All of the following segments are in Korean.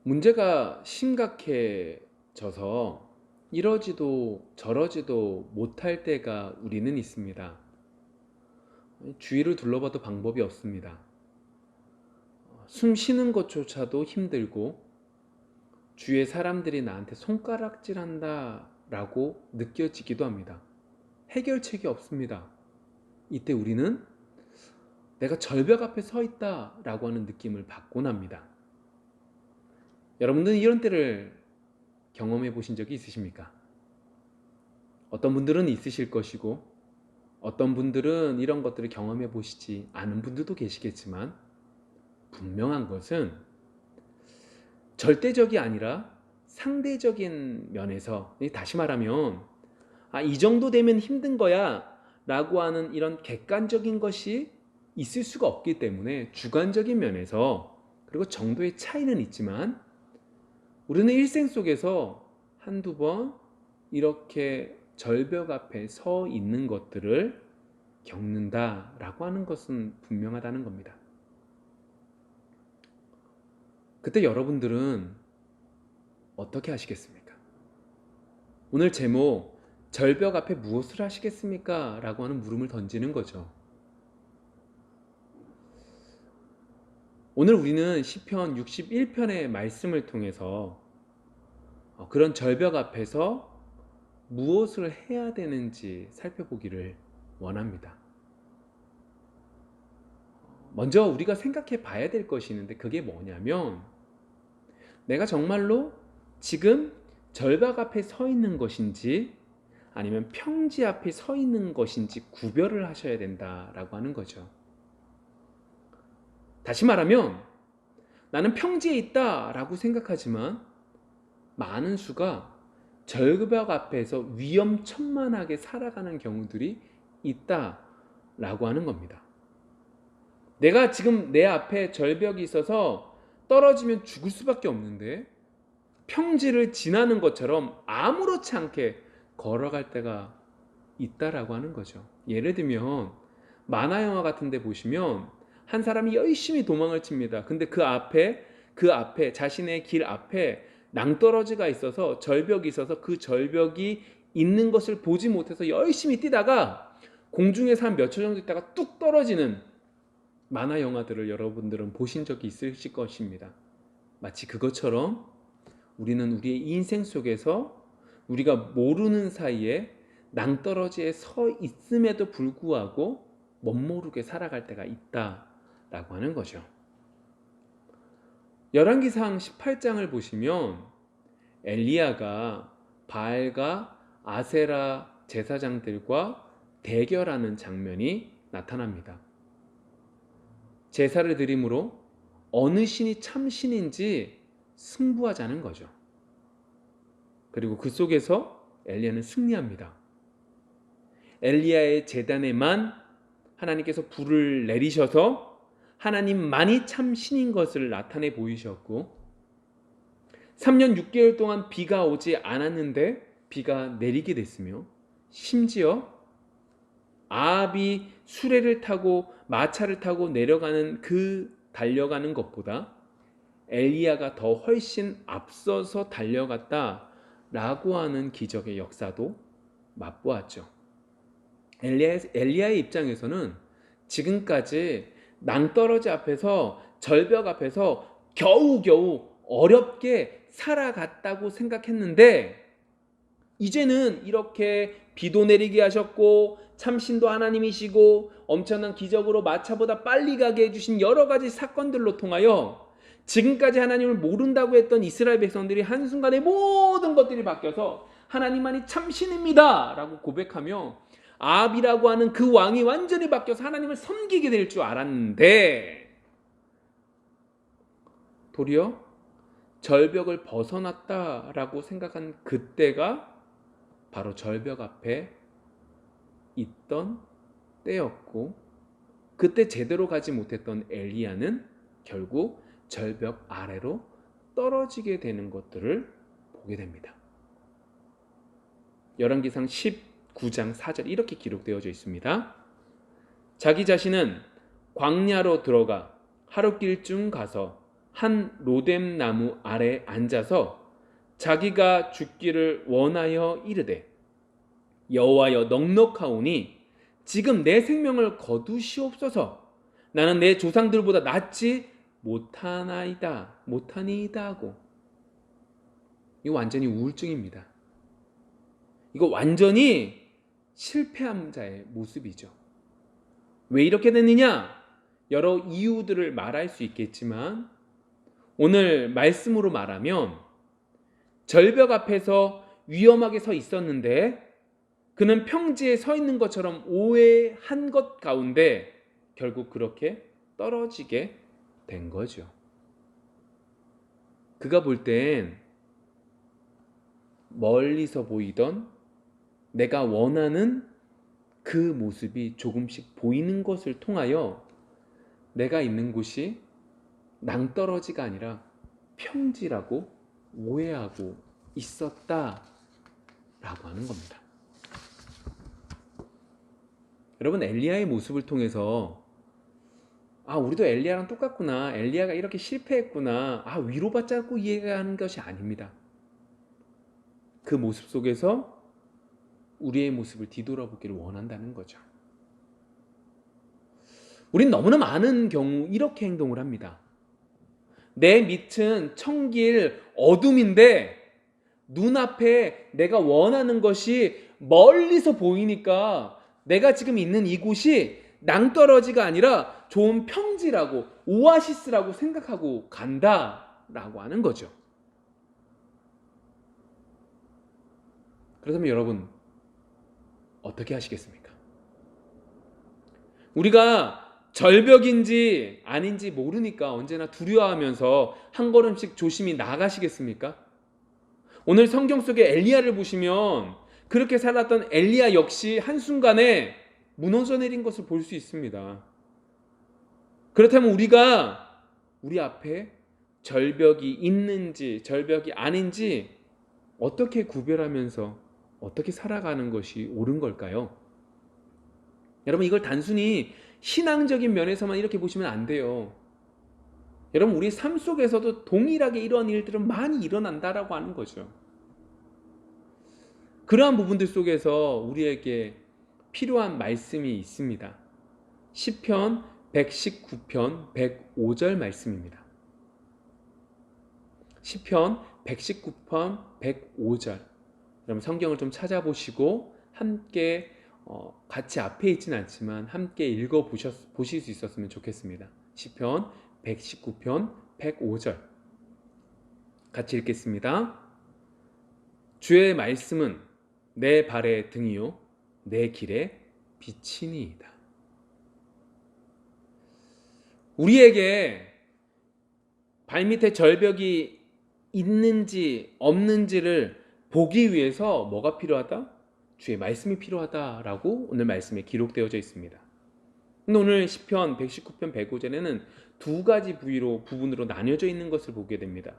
문제가 심각해져서 이러지도 저러지도 못할 때가 우리는 있습니다. 주위를 둘러봐도 방법이 없습니다. 숨 쉬는 것조차도 힘들고 주위의 사람들이 나한테 손가락질한다 라고 느껴지기도 합니다. 해결책이 없습니다. 이때 우리는 내가 절벽 앞에 서 있다 라고 하는 느낌을 받곤 합니다. 여러분들은 이런 때를 경험해 보신 적이 있으십니까? 어떤 분들은 있으실 것이고 어떤 분들은 이런 것들을 경험해 보시지 않은 분들도 계시겠지만, 분명한 것은 절대적이 아니라 상대적인 면에서, 다시 말하면 이 정도 되면 힘든 거야 라고 하는 이런 객관적인 것이 있을 수가 없기 때문에 주관적인 면에서, 그리고 정도의 차이는 있지만 우리는 일생 속에서 한두 번 이렇게 절벽 앞에 서 있는 것들을 겪는다라고 하는 것은 분명하다는 겁니다. 그때 여러분들은 어떻게 하시겠습니까? 오늘 제목, 절벽 앞에 무엇을 하시겠습니까? 라고 하는 물음을 던지는 거죠. 오늘 우리는 시편 61편의 말씀을 통해서 그런 절벽 앞에서 무엇을 해야 되는지 살펴보기를 원합니다. 먼저 우리가 생각해 봐야 될 것이 있는데, 그게 뭐냐면 내가 정말로 지금 절벽 앞에 서 있는 것인지 아니면 평지 앞에 서 있는 것인지 구별을 하셔야 된다라고 하는 거죠. 다시 말하면 나는 평지에 있다라고 생각하지만 많은 수가 절벽 앞에서 위험천만하게 살아가는 경우들이 있다라고 하는 겁니다. 내가 지금 내 앞에 절벽이 있어서 떨어지면 죽을 수밖에 없는데 평지를 지나는 것처럼 아무렇지 않게 걸어갈 때가 있다라고 하는 거죠. 예를 들면 만화 영화 같은 데 보시면 한 사람이 열심히 도망을 칩니다. 근데 그 앞에 자신의 길 앞에 낭떠러지가 있어서, 절벽이 있어서 그 절벽이 있는 것을 보지 못해서 열심히 뛰다가 공중에서 한 몇 초 정도 있다가 뚝 떨어지는 만화 영화들을 여러분들은 보신 적이 있으실 것입니다. 마치 그것처럼 우리는 우리의 인생 속에서 우리가 모르는 사이에 낭떠러지에 서 있음에도 불구하고 멋모르게 살아갈 때가 있다라고 하는 거죠. 열왕기상 18장을 보시면 엘리야가 바알과 아세라 제사장들과 대결하는 장면이 나타납니다. 제사를 드림으로 어느 신이 참 신인지 승부하자는 거죠. 그리고 그 속에서 엘리야는 승리합니다. 엘리야의 제단에만 하나님께서 불을 내리셔서 하나님만이 참 신인 것을 나타내 보이셨고, 3년 6개월 동안 비가 오지 않았는데 비가 내리게 됐으며, 심지어 아합이 수레를 타고 마차를 타고 내려가는 그 달려가는 것보다 엘리야가 더 훨씬 앞서서 달려갔다라고 하는 기적의 역사도 맛보았죠. 엘리야의 입장에서는 지금까지 낭떠러지 앞에서, 절벽 앞에서 겨우겨우 어렵게 살아갔다고 생각했는데, 이제는 이렇게 비도 내리게 하셨고 참신도 하나님이시고 엄청난 기적으로 마차보다 빨리 가게 해주신 여러 가지 사건들로 통하여 지금까지 하나님을 모른다고 했던 이스라엘 백성들이 한순간에 모든 것들이 바뀌어서 하나님만이 참신입니다 라고 고백하며 아합이라고 하는 그 왕이 완전히 바뀌어서 하나님을 섬기게 될 줄 알았는데, 도리어 절벽을 벗어났다라고 생각한 그때가 바로 절벽 앞에 있던 때였고, 그때 제대로 가지 못했던 엘리야는 결국 절벽 아래로 떨어지게 되는 것들을 보게 됩니다. 열왕기상 19장 4절 이렇게 기록되어져 있습니다. 자기 자신은 광야로 들어가 하룻길쯤 가서 한 로뎀 나무 아래 앉아서 자기가 죽기를 원하여 이르되 여호와여 넉넉하오니 지금 내 생명을 거두시옵소서. 나는 내 조상들보다 낫지 못하니이다 하고. 이거 완전히 우울증입니다. 이거 완전히 실패한 자의 모습이죠. 왜 이렇게 됐느냐? 여러 이유들을 말할 수 있겠지만 오늘 말씀으로 말하면 절벽 앞에서 위험하게 서 있었는데 그는 평지에 서 있는 것처럼 오해한 것 가운데 결국 그렇게 떨어지게 된 거죠. 그가 볼 땐 멀리서 보이던 내가 원하는 그 모습이 조금씩 보이는 것을 통하여 내가 있는 곳이 낭떠러지가 아니라 평지라고 오해하고 있었다라고 하는 겁니다. 여러분, 엘리야의 모습을 통해서 우리도 엘리야랑 똑같구나, 엘리야가 이렇게 실패했구나, 위로받자고 이해하는 것이 아닙니다. 그 모습 속에서 우리의 모습을 뒤돌아보기를 원한다는 거죠. 우린 너무나 많은 경우 이렇게 행동을 합니다. 내 밑은 청길 어둠인데 눈앞에 내가 원하는 것이 멀리서 보이니까 내가 지금 있는 이곳이 낭떠러지가 아니라 좋은 평지라고, 오아시스라고 생각하고 간다라고 하는 거죠. 그렇다면 여러분 어떻게 하시겠습니까? 우리가 절벽인지 아닌지 모르니까 언제나 두려워하면서 한 걸음씩 조심히 나가시겠습니까? 오늘 성경 속의 엘리야를 보시면 그렇게 살았던 엘리야 역시 한순간에 무너져 내린 것을 볼 수 있습니다. 그렇다면 우리가 우리 앞에 절벽이 있는지 절벽이 아닌지 어떻게 구별하면서 어떻게 살아가는 것이 옳은 걸까요? 여러분, 이걸 단순히 신앙적인 면에서만 이렇게 보시면 안 돼요. 여러분, 우리 삶 속에서도 동일하게 이런 일들은 많이 일어난다라고 하는 거죠. 그러한 부분들 속에서 우리에게 필요한 말씀이 있습니다. 시편 119편 105절 말씀입니다. 시편 119편 105절. 여러분, 성경을 좀 찾아보시고 함께 같이 앞에 있지는 않지만 함께 읽어보실 수 있었으면 좋겠습니다. 시편 119편 105절 같이 읽겠습니다. 주의 말씀은 내 발의 등이요 내 길의 빛이니이다. 우리에게 발밑에 절벽이 있는지 없는지를 보기 위해서 뭐가 필요하다? 주의 말씀이 필요하다라고 오늘 말씀에 기록되어져 있습니다. 근데 오늘 시편 119편 105절에는 두 가지 부분으로 나뉘어져 있는 것을 보게 됩니다.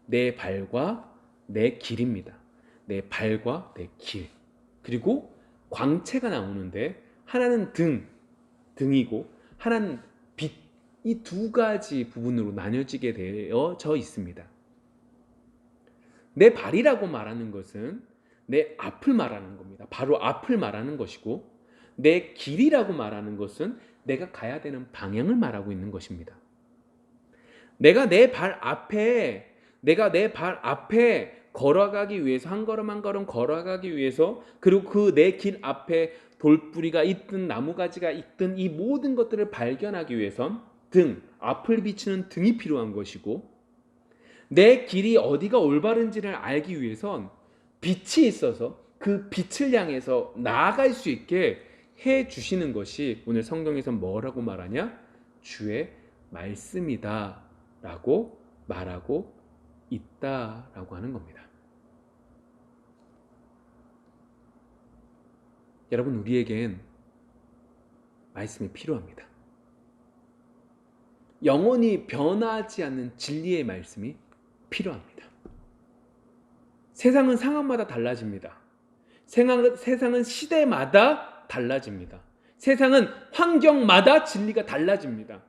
내 발과 내 길입니다. 내 발과 내 길. 그리고 광채가 나오는데 하나는 등이고 하나는 빛. 이 두 가지 부분으로 나뉘어지게 되어져 있습니다. 내 발이라고 말하는 것은 내 앞을 말하는 겁니다. 바로 앞을 말하는 것이고, 내 길이라고 말하는 것은 내가 가야 되는 방향을 말하고 있는 것입니다. 내가 내 발 앞에 걸어가기 위해서, 한 걸음 한 걸음 걸어가기 위해서, 그리고 그 내 길 앞에 돌뿌리가 있든 나무가지가 있든 이 모든 것들을 발견하기 위해선 앞을 비추는 등이 필요한 것이고, 내 길이 어디가 올바른지를 알기 위해선 빛이 있어서 그 빛을 향해서 나아갈 수 있게 해 주시는 것이 오늘 성경에서 뭐라고 말하냐? 주의 말씀이다 라고 말하고 있다라고 하는 겁니다. 여러분, 우리에겐 말씀이 필요합니다. 영원히 변하지 않는 진리의 말씀이 필요합니다. 세상은 상황마다 달라집니다. 세상은 시대마다 달라집니다. 세상은 환경마다 진리가 달라집니다.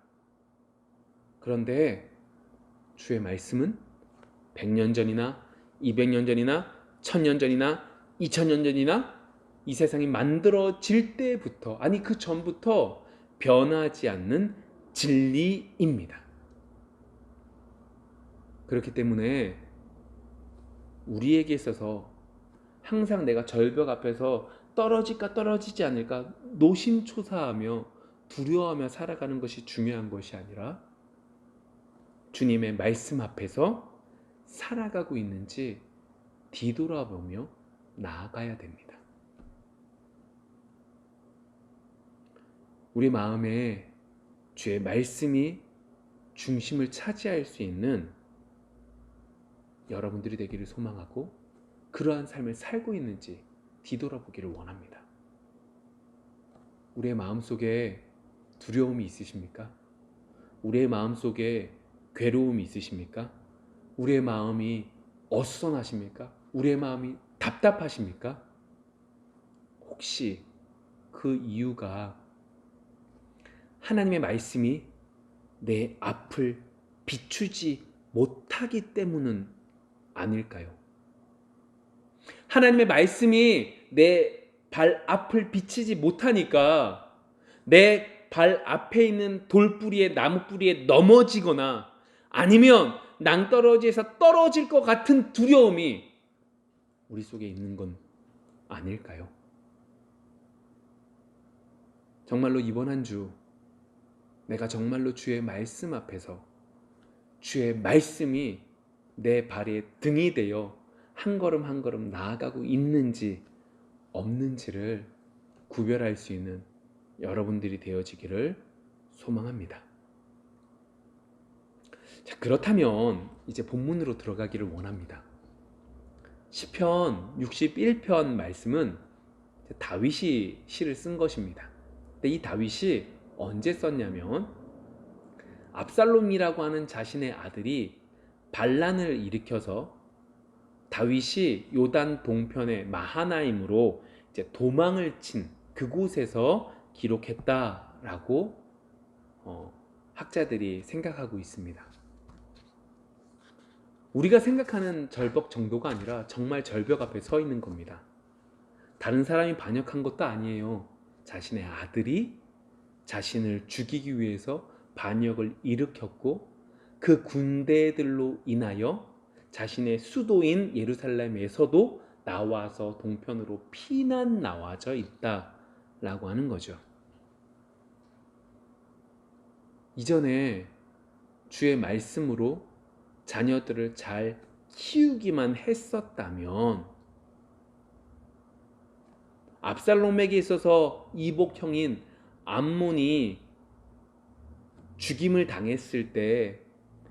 그런데 주의 말씀은 100년 전이나 200년 전이나 1000년 전이나 2000년 전이나 이 세상이 만들어질 때부터, 아니 그 전부터 변하지 않는 진리입니다. 그렇기 때문에 우리에게 있어서 항상 내가 절벽 앞에서 떨어질까 떨어지지 않을까 노심초사하며 두려워하며 살아가는 것이 중요한 것이 아니라 주님의 말씀 앞에서 살아가고 있는지 뒤돌아보며 나아가야 됩니다. 우리 마음에 주의 말씀이 중심을 차지할 수 있는 여러분들이 되기를 소망하고, 그러한 삶을 살고 있는지 뒤돌아보기를 원합니다. 우리의 마음속에 두려움이 있으십니까? 우리의 마음속에 괴로움이 있으십니까? 우리의 마음이 어수선하십니까? 우리의 마음이 답답하십니까? 혹시 그 이유가 하나님의 말씀이 내 앞을 비추지 못하기 때문은 아닐까요? 하나님의 말씀이 내 발 앞을 비치지 못하니까 내 발 앞에 있는 돌뿌리에 나무뿌리에 넘어지거나 아니면 낭떠러지에서 떨어질 것 같은 두려움이 우리 속에 있는 건 아닐까요? 정말로 이번 한 주 내가 정말로 주의 말씀 앞에서 주의 말씀이 내 발에 등이 되어 한 걸음 한 걸음 나아가고 있는지 없는지를 구별할 수 있는 여러분들이 되어지기를 소망합니다. 자, 그렇다면 이제 본문으로 들어가기를 원합니다. 시편 61편 말씀은 다윗이 시를 쓴 것입니다. 근데 이 다윗이 언제 썼냐면 압살롬이라고 하는 자신의 아들이 반란을 일으켜서 다윗이 요단 동편의 마하나임으로 이제 도망을 친 그곳에서 기록했다라고 학자들이 생각하고 있습니다. 우리가 생각하는 절벽 정도가 아니라 정말 절벽 앞에 서 있는 겁니다. 다른 사람이 반역한 것도 아니에요. 자신의 아들이 자신을 죽이기 위해서 반역을 일으켰고 그 군대들로 인하여 자신의 수도인 예루살렘에서도 나와서 동편으로 피난 나와져 있다라고 하는 거죠. 이전에 주의 말씀으로 자녀들을 잘 키우기만 했었다면 압살롬에게 있어서 이복형인 암몬이 죽임을 당했을 때,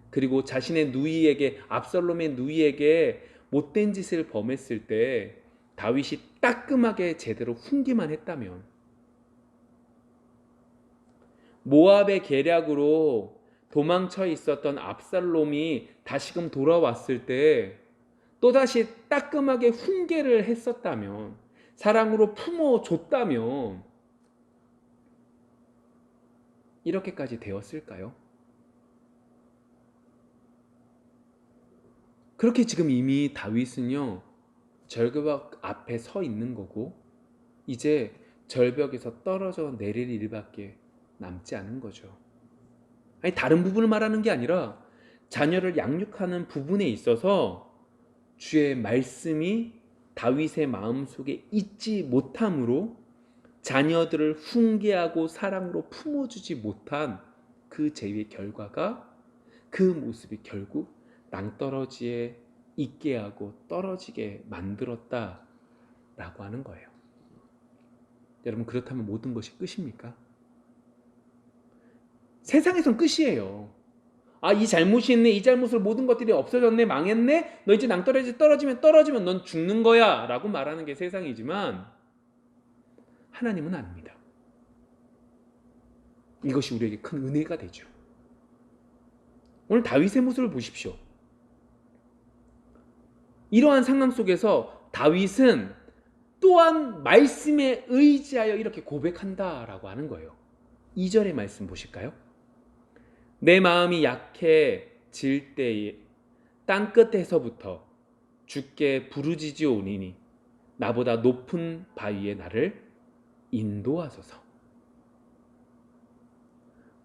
그리고 자신의 누이에게, 압살롬의 누이에게 못된 짓을 범했을 때 다윗이 따끔하게 제대로 훈기만 했다면, 모압의 계략으로 도망쳐 있었던 압살롬이 다시금 돌아왔을 때 또다시 따끔하게 훈계를 했었다면, 사랑으로 품어줬다면 이렇게까지 되었을까요? 그렇게 지금 이미 다윗은요 절벽 앞에 서 있는 거고, 이제 절벽에서 떨어져 내릴 일밖에 남지 않은 거죠. 아니, 다른 부분을 말하는 게 아니라 자녀를 양육하는 부분에 있어서 주의 말씀이 다윗의 마음속에 있지 못함으로 자녀들을 훈계하고 사랑으로 품어주지 못한 그 죄의 결과가, 그 모습이 결국 낭떠러지에 있게 하고 떨어지게 만들었다라고 하는 거예요. 여러분, 그렇다면 모든 것이 끝입니까? 세상에선 끝이에요. 아, 이 잘못이 있네, 이 잘못으로 모든 것들이 없어졌네, 망했네, 너 이제 낭떠러지 떨어지면 넌 죽는 거야 라고 말하는 게 세상이지만 하나님은 아닙니다. 이것이 우리에게 큰 은혜가 되죠. 오늘 다윗의 모습을 보십시오. 이러한 상황 속에서 다윗은 또한 말씀에 의지하여 이렇게 고백한다라고 하는 거예요. 2절의 말씀 보실까요? 내 마음이 약해 질 때에 땅 끝에서부터 주께 부르짖으오니 나보다 높은 바위에 나를 인도하소서.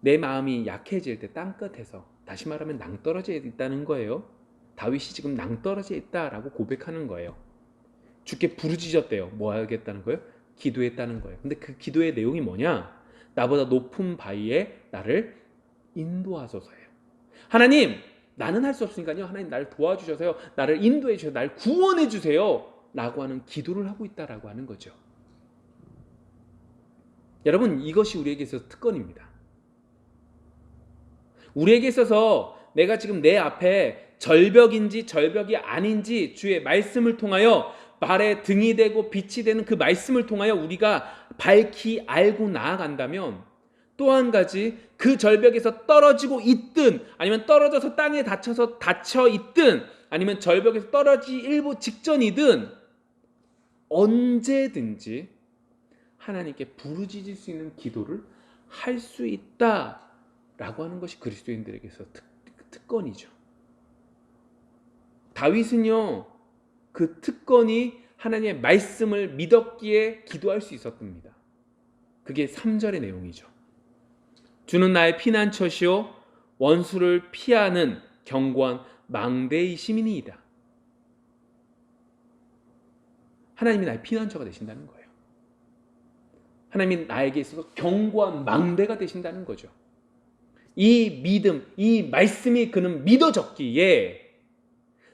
내 마음이 약해질 때 땅 끝에서, 다시 말하면 낭떠러지에 있다는 거예요. 다윗이 지금 낭떠러지에 있다라고 고백하는 거예요. 주께 부르짖었대요. 뭐 하겠다는 거예요? 기도했다는 거예요. 근데 그 기도의 내용이 뭐냐? 나보다 높은 바위에 나를 인도하소서예요. 하나님, 나는 할 수 없으니까요. 하나님 나를 도와주셔서요. 나를 인도해 주셔서 나를 구원해 주세요. 라고 하는 기도를 하고 있다라고 하는 거죠. 여러분, 이것이 우리에게 있어서 특권입니다. 우리에게 있어서 내가 지금 내 앞에 절벽인지 절벽이 아닌지 주의 말씀을 통하여 발에 등이 되고 빛이 되는 그 말씀을 통하여 우리가 밝히 알고 나아간다면, 또 한 가지, 그 절벽에서 떨어지고 있든 아니면 떨어져서 땅에 닫혀서 닫혀 있든 아니면 절벽에서 떨어지기 일보 직전이든 언제든지 하나님께 부르짖을 수 있는 기도를 할 수 있다라고 하는 것이 그리스도인들에게서 특권이죠. 다윗은요, 그 특권이 하나님의 말씀을 믿었기에 기도할 수 있었답니다. 그게 3절의 내용이죠. 주는 나의 피난처시요 원수를 피하는 견고한 망대이심이니이다. 하나님이 나의 피난처가 되신다는 거예요. 하나님이 나에게 있어서 견고한 망대가 되신다는 거죠. 이 믿음, 이 말씀이 그는 믿어졌기에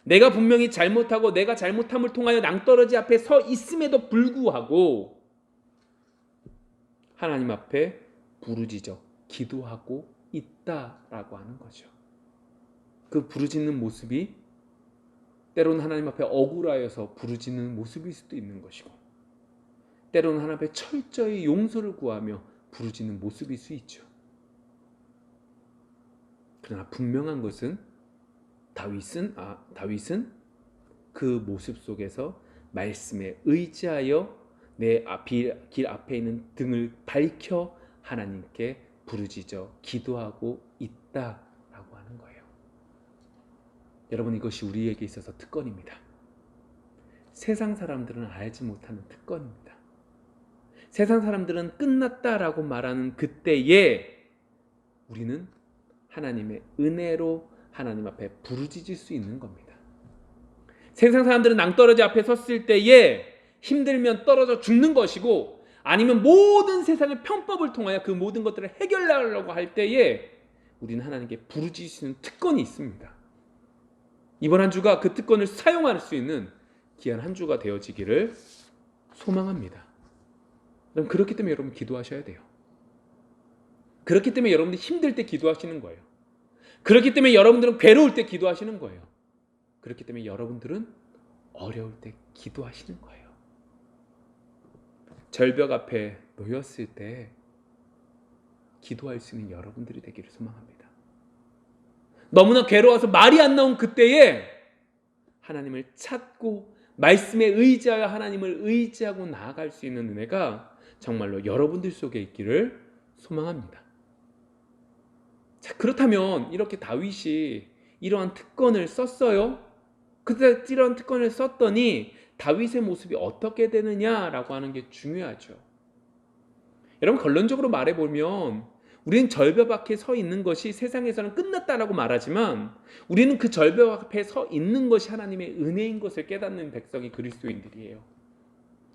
내가 분명히 잘못하고 내가 잘못함을 통하여 낭떠러지 앞에 서 있음에도 불구하고 하나님 앞에 부르짖어 기도하고 있다라고 하는 거죠. 그 부르짖는 모습이 때로는 하나님 앞에 억울하여서 부르짖는 모습일 수도 있는 것이고, 때로는 하나님 앞에 철저히 용서를 구하며 부르짖는 모습일 수 있죠. 그러나 분명한 것은 다윗은 그 모습 속에서 말씀에 의지하여 내 길 앞에 있는 등을 밝혀 하나님께 부르짖어 기도하고 있다라고 하는 거예요. 여러분, 이것이 우리에게 있어서 특권입니다. 세상 사람들은 알지 못하는 특권입니다. 세상 사람들은 끝났다라고 말하는 그때에 우리는 하나님의 은혜로 하나님 앞에 부르짖을 수 있는 겁니다. 세상 사람들은 낭떠러지 앞에 섰을 때에 힘들면 떨어져 죽는 것이고, 아니면 모든 세상의 편법을 통하여 그 모든 것들을 해결하려고 할 때에 우리는 하나님께 부르짖을 수 있는 특권이 있습니다. 이번 한 주가 그 특권을 사용할 수 있는 귀한 한 주가 되어지기를 소망합니다. 그럼 그렇기 때문에 여러분 기도하셔야 돼요. 그렇기 때문에 여러분들이 힘들 때 기도하시는 거예요. 그렇기 때문에 여러분들은 괴로울 때 기도하시는 거예요. 그렇기 때문에 여러분들은 어려울 때 기도하시는 거예요. 절벽 앞에 놓였을 때 기도할 수 있는 여러분들이 되기를 소망합니다. 너무나 괴로워서 말이 안 나온 그때에 하나님을 찾고 말씀에 의지하여 하나님을 의지하고 나아갈 수 있는 은혜가 정말로 여러분들 속에 있기를 소망합니다. 자, 그렇다면 이렇게 다윗이 이러한 특권을 썼어요. 그때 이러한 특권을 썼더니 다윗의 모습이 어떻게 되느냐라고 하는 게 중요하죠. 여러분, 결론적으로 말해보면 우리는 절벽 앞에 서 있는 것이 세상에서는 끝났다라고 말하지만 우리는 그 절벽 앞에 서 있는 것이 하나님의 은혜인 것을 깨닫는 백성이 그리스도인들이에요.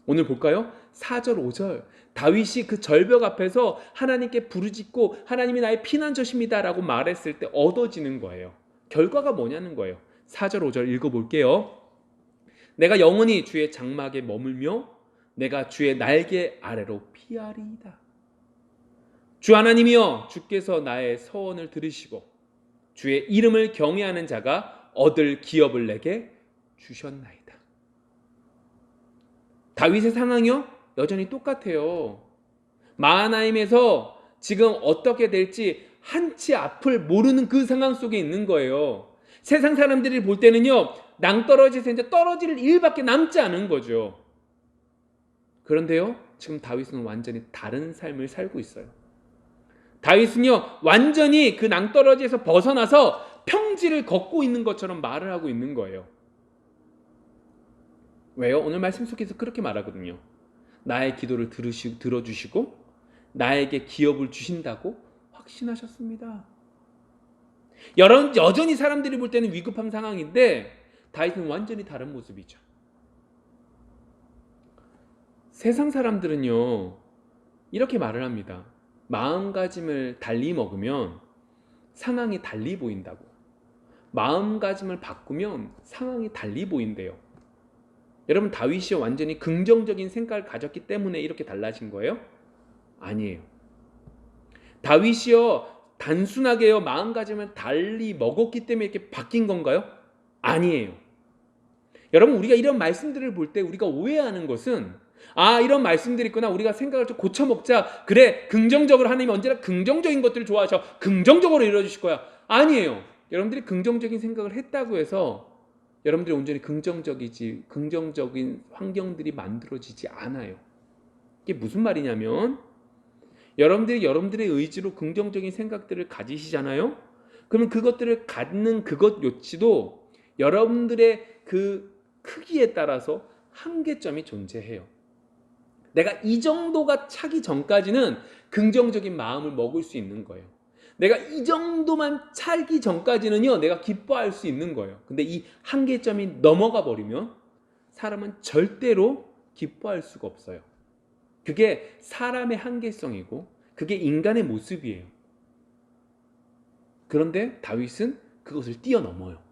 오늘 볼까요? 4절 5절 다윗이 그 절벽 앞에서 하나님께 부르짖고 하나님이 나의 피난처십니다 라고 말했을 때 얻어지는 거예요. 결과가 뭐냐는 거예요. 4절 5절 읽어볼게요. 내가 영원히 주의 장막에 머물며 내가 주의 날개 아래로 피하리이다. 주 하나님이여, 주께서 나의 서원을 들으시고 주의 이름을 경외하는 자가 얻을 기업을 내게 주셨나이다. 다윗의 상황이요? 여전히 똑같아요. 마하나임에서 지금 어떻게 될지 한치 앞을 모르는 그 상황 속에 있는 거예요. 세상 사람들이 볼 때는요, 낭떠러지에서 이제 떨어질 일밖에 남지 않은 거죠. 그런데요, 지금 다윗은 완전히 다른 삶을 살고 있어요. 다윗은요, 완전히 그 낭떠러지에서 벗어나서 평지를 걷고 있는 것처럼 말을 하고 있는 거예요. 왜요? 오늘 말씀 속에서 그렇게 말하거든요. 나의 기도를 들어주시고 나에게 기업을 주신다고 확신하셨습니다. 여전히 사람들이 볼 때는 위급한 상황인데 다윗은 완전히 다른 모습이죠. 세상 사람들은요 이렇게 말을 합니다. 마음가짐을 달리 먹으면 상황이 달리 보인다고. 마음가짐을 바꾸면 상황이 달리 보인대요. 여러분, 다윗이 완전히 긍정적인 생각을 가졌기 때문에 이렇게 달라진 거예요? 아니에요. 다윗이요 단순하게요 마음가짐을 달리 먹었기 때문에 이렇게 바뀐 건가요? 아니에요. 여러분, 우리가 이런 말씀들을 볼 때 우리가 오해하는 것은 이런 말씀들이 있구나, 우리가 생각을 좀 고쳐먹자, 그래 긍정적으로, 하나님이 언제나 긍정적인 것들을 좋아하셔, 긍정적으로 이루어주실 거야. 아니에요. 여러분들이 긍정적인 생각을 했다고 해서 여러분들이 온전히 긍정적인 환경들이 만들어지지 않아요. 이게 무슨 말이냐면 여러분들이 여러분들의 의지로 긍정적인 생각들을 가지시잖아요. 그러면 그것들을 갖는 그것 요치도 여러분들의 그 크기에 따라서 한계점이 존재해요. 내가 이 정도가 차기 전까지는 긍정적인 마음을 먹을 수 있는 거예요. 내가 이 정도만 차기 전까지는요 내가 기뻐할 수 있는 거예요. 근데 이 한계점이 넘어가 버리면 사람은 절대로 기뻐할 수가 없어요. 그게 사람의 한계성이고 그게 인간의 모습이에요. 그런데 다윗은 그것을 뛰어넘어요.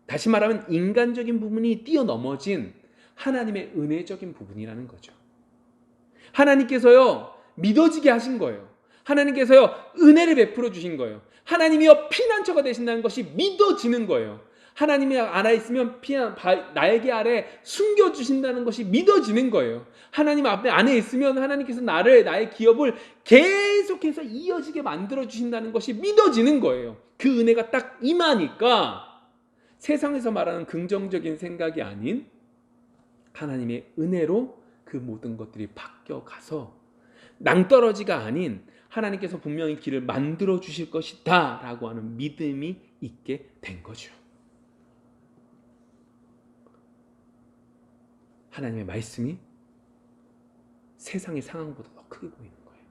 다시 말하면 인간적인 부분이 뛰어넘어진 하나님의 은혜적인 부분이라는 거죠. 하나님께서요 믿어지게 하신 거예요. 하나님께서요 은혜를 베풀어 주신 거예요. 하나님이요 피난처가 되신다는 것이 믿어지는 거예요. 하나님이 알아 있으면 나에게 아래 숨겨주신다는 것이 믿어지는 거예요. 하나님 앞에 안에 있으면 하나님께서 나의 기업을 계속해서 이어지게 만들어 주신다는 것이 믿어지는 거예요. 그 은혜가 딱 임하니까 세상에서 말하는 긍정적인 생각이 아닌 하나님의 은혜로 그 모든 것들이 바뀌어가서 낭떠러지가 아닌 하나님께서 분명히 길을 만들어 주실 것이다 라고 하는 믿음이 있게 된 거죠. 하나님의 말씀이 세상의 상황보다 더 크게 보이는 거예요.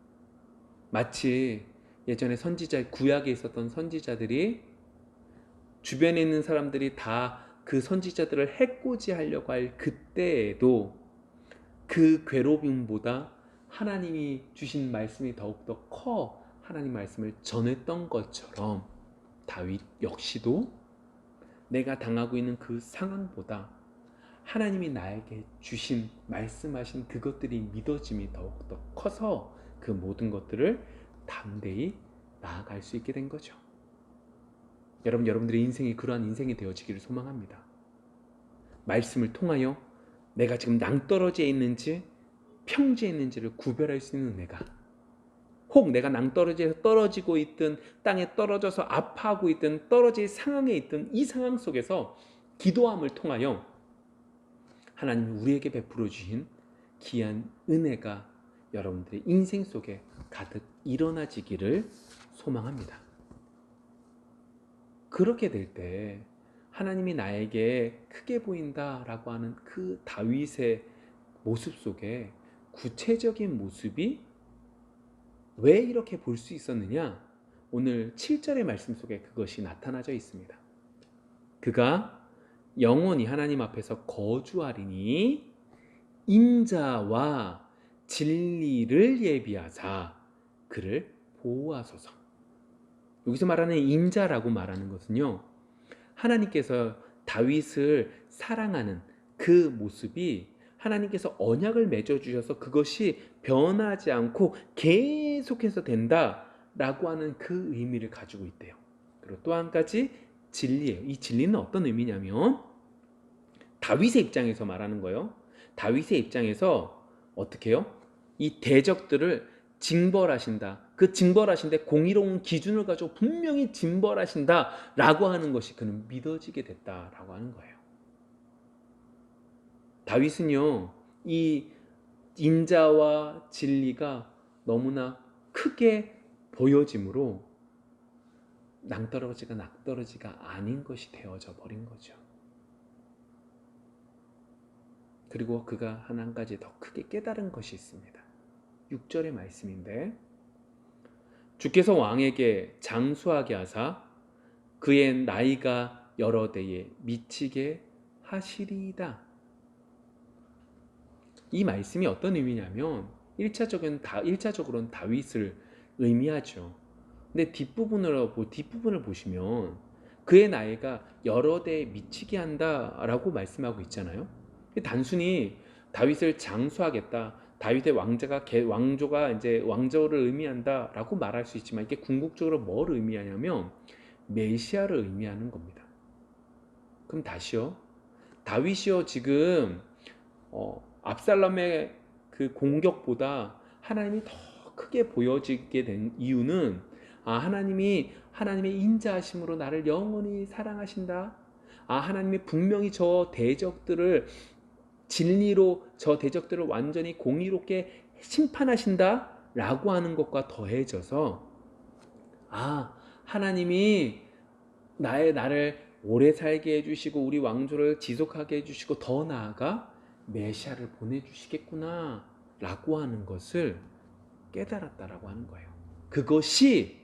마치 예전에 구약에 있었던 선지자들이 주변에 있는 사람들이 다 그 선지자들을 해코지하려고 할 그때에도 그 괴로움보다 하나님이 주신 말씀이 더욱더 커 하나님 말씀을 전했던 것처럼 다윗 역시도 내가 당하고 있는 그 상황보다 하나님이 나에게 주신 말씀하신 그것들이 믿어짐이 더욱더 커서 그 모든 것들을 담대히 나아갈 수 있게 된 거죠. 여러분들의 인생이 그러한 인생이 되어지기를 소망합니다. 말씀을 통하여 내가 지금 낭떠러지에 있는지 평지에 있는지를 구별할 수 있는 은혜가, 혹 내가 낭떠러지에서 떨어지고 있든 땅에 떨어져서 아파하고 있든 떨어질 상황에 있든 이 상황 속에서 기도함을 통하여 하나님이 우리에게 베풀어 주신 귀한 은혜가 여러분들의 인생 속에 가득 일어나지기를 소망합니다. 그렇게 될 때 하나님이 나에게 크게 보인다라고 하는 그 다윗의 모습 속에 구체적인 모습이 왜 이렇게 볼 수 있었느냐? 오늘 7절의 말씀 속에 그것이 나타나져 있습니다. 그가 영원히 하나님 앞에서 거주하리니 인자와 진리를 예비하사 그를 보호하소서. 여기서 말하는 인자라고 말하는 것은요, 하나님께서 다윗을 사랑하는 그 모습이 하나님께서 언약을 맺어주셔서 그것이 변하지 않고 계속해서 된다라고 하는 그 의미를 가지고 있대요. 그리고 또 한 가지 진리예요. 이 진리는 어떤 의미냐면 다윗의 입장에서 말하는 거예요. 다윗의 입장에서 어떻게 해요? 이 대적들을 징벌하신다. 그 징벌하신데 공의로운 기준을 가지고 분명히 징벌하신다라고 하는 것이 그는 믿어지게 됐다라고 하는 거예요. 다윗은요, 이 인자와 진리가 너무나 크게 보여지므로 낭떠러지가 낭떠러지가 아닌 것이 되어져 버린 거죠. 그리고 그가 한 가지 더 크게 깨달은 것이 있습니다. 6절의 말씀인데, 주께서 왕에게 장수하게 하사 그의 나이가 여러 대에 미치게 하시리이다. 이 말씀이 어떤 의미냐면 1차적으로는 다윗을 의미하죠. 근데 뒷부분을 보시면 그의 나이가 여러 대에 미치게 한다라고 말씀하고 있잖아요. 단순히 다윗을 장수하겠다, 다윗의 왕조가 이제 왕조를 의미한다라고 말할 수 있지만, 이게 궁극적으로 뭘 의미하냐면 메시아를 의미하는 겁니다. 그럼 다시요, 다윗이요 지금 압살롬의 그 공격보다 하나님이 더 크게 보여지게 된 이유는, 하나님의 인자하심으로 나를 영원히 사랑하신다. 하나님이 분명히 저 대적들을 진리로, 저 대적들을 완전히 공의롭게 심판하신다 라고 하는 것과 더해져서, 하나님이 나를 오래 살게 해주시고 우리 왕조를 지속하게 해주시고 더 나아가 메시아를 보내주시겠구나 라고 하는 것을 깨달았다라고 하는 거예요. 그것이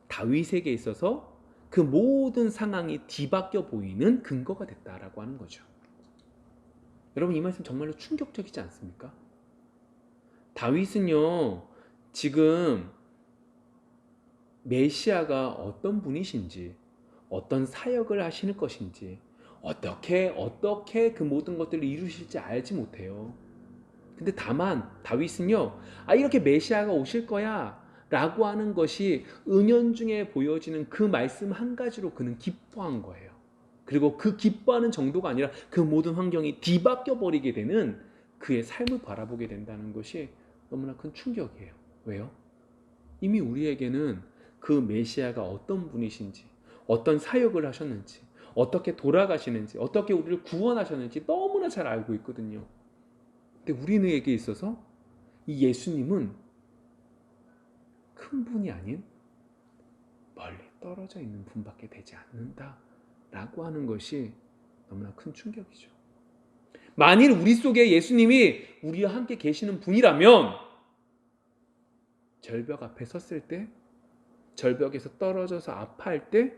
다윗에게 있어서 그 모든 상황이 뒤바뀌어 보이는 근거가 됐다라고 하는 거죠. 여러분, 이 말씀 정말로 충격적이지 않습니까? 다윗은요 지금 메시아가 어떤 분이신지, 어떤 사역을 하시는 것인지, 어떻게 그 모든 것들을 이루실지 알지 못해요. 근데 다만 다윗은요, 이렇게 메시아가 오실 거야 라고 하는 것이 은연중에 보여지는 그 말씀 한 가지로 그는 기뻐한 거예요. 그리고 그 기뻐하는 정도가 아니라 그 모든 환경이 뒤바뀌어 버리게 되는 그의 삶을 바라보게 된다는 것이 너무나 큰 충격이에요. 왜요? 이미 우리에게는 그 메시아가 어떤 분이신지, 어떤 사역을 하셨는지, 어떻게 돌아가시는지, 어떻게 우리를 구원하셨는지 너무나 잘 알고 있거든요. 근데 우리에게 있어서 이 예수님은 큰 분이 아닌 멀리 떨어져 있는 분밖에 되지 않는다라고 하는 것이 너무나 큰 충격이죠. 만일 우리 속에 예수님이 우리와 함께 계시는 분이라면 절벽 앞에 섰을 때, 절벽에서 떨어져서 아파할 때,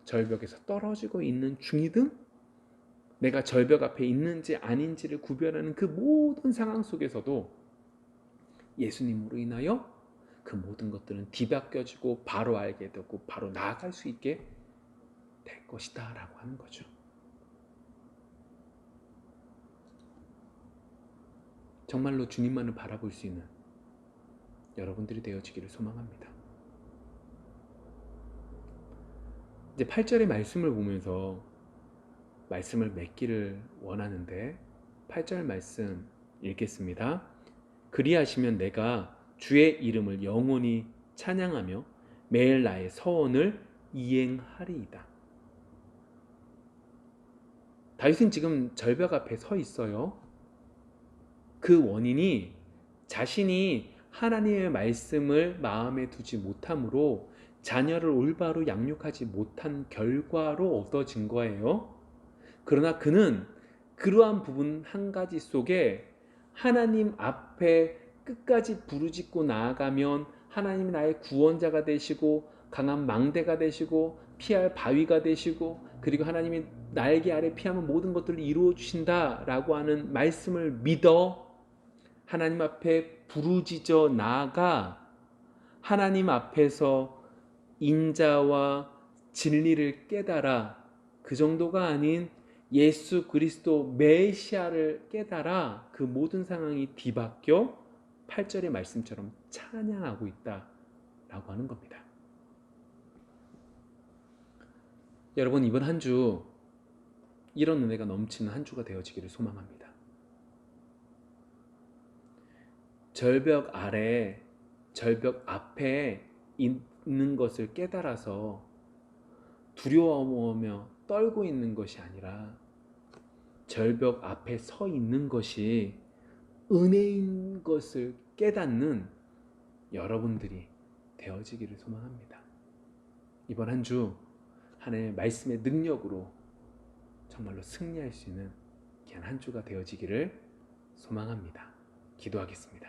절벽에서 떨어지고 있는 중이든 내가 절벽 앞에 있는지 아닌지를 구별하는 그 모든 상황 속에서도 예수님으로 인하여 그 모든 것들은 뒤바뀌어지고 바로 알게 되고 바로 나아갈 수 있게 될 것이다 라고 하는 거죠. 정말로 주님만을 바라볼 수 있는 여러분들이 되어지기를 소망합니다. 이제 8절의 말씀을 보면서 말씀을 맺기를 원하는데, 8절 말씀 읽겠습니다. 그리하시면 내가 주의 이름을 영원히 찬양하며 매일 나의 서원을 이행하리이다. 다윗은 지금 절벽 앞에 서 있어요. 그 원인이 자신이 하나님의 말씀을 마음에 두지 못함으로 자녀를 올바로 양육하지 못한 결과로 얻어진 거예요. 그러나 그는 그러한 부분 한 가지 속에 하나님 앞에 끝까지 부르짖고 나아가면 하나님이 나의 구원자가 되시고 강한 망대가 되시고 피할 바위가 되시고, 그리고 하나님이 날개 아래 피하면 모든 것들을 이루어 주신다라고 하는 말씀을 믿어 하나님 앞에 부르짖어 나아가 하나님 앞에서 인자와 진리를 깨달아, 그 정도가 아닌 예수 그리스도 메시아를 깨달아 그 모든 상황이 뒤바뀌어 8절의 말씀처럼 찬양하고 있다라고 하는 겁니다. 여러분, 이번 한 주 이런 은혜가 넘치는 한 주가 되어지기를 소망합니다. 절벽 아래, 절벽 앞에 있는 것을 깨달아서 두려워하며 떨고 있는 것이 아니라 절벽 앞에 서 있는 것이 은혜인 것을 깨닫는 여러분들이 되어지기를 소망합니다. 이번 한 주 하나님의 말씀의 능력으로 정말로 승리할 수 있는 귀한 한 주가 되어지기를 소망합니다. 기도하겠습니다.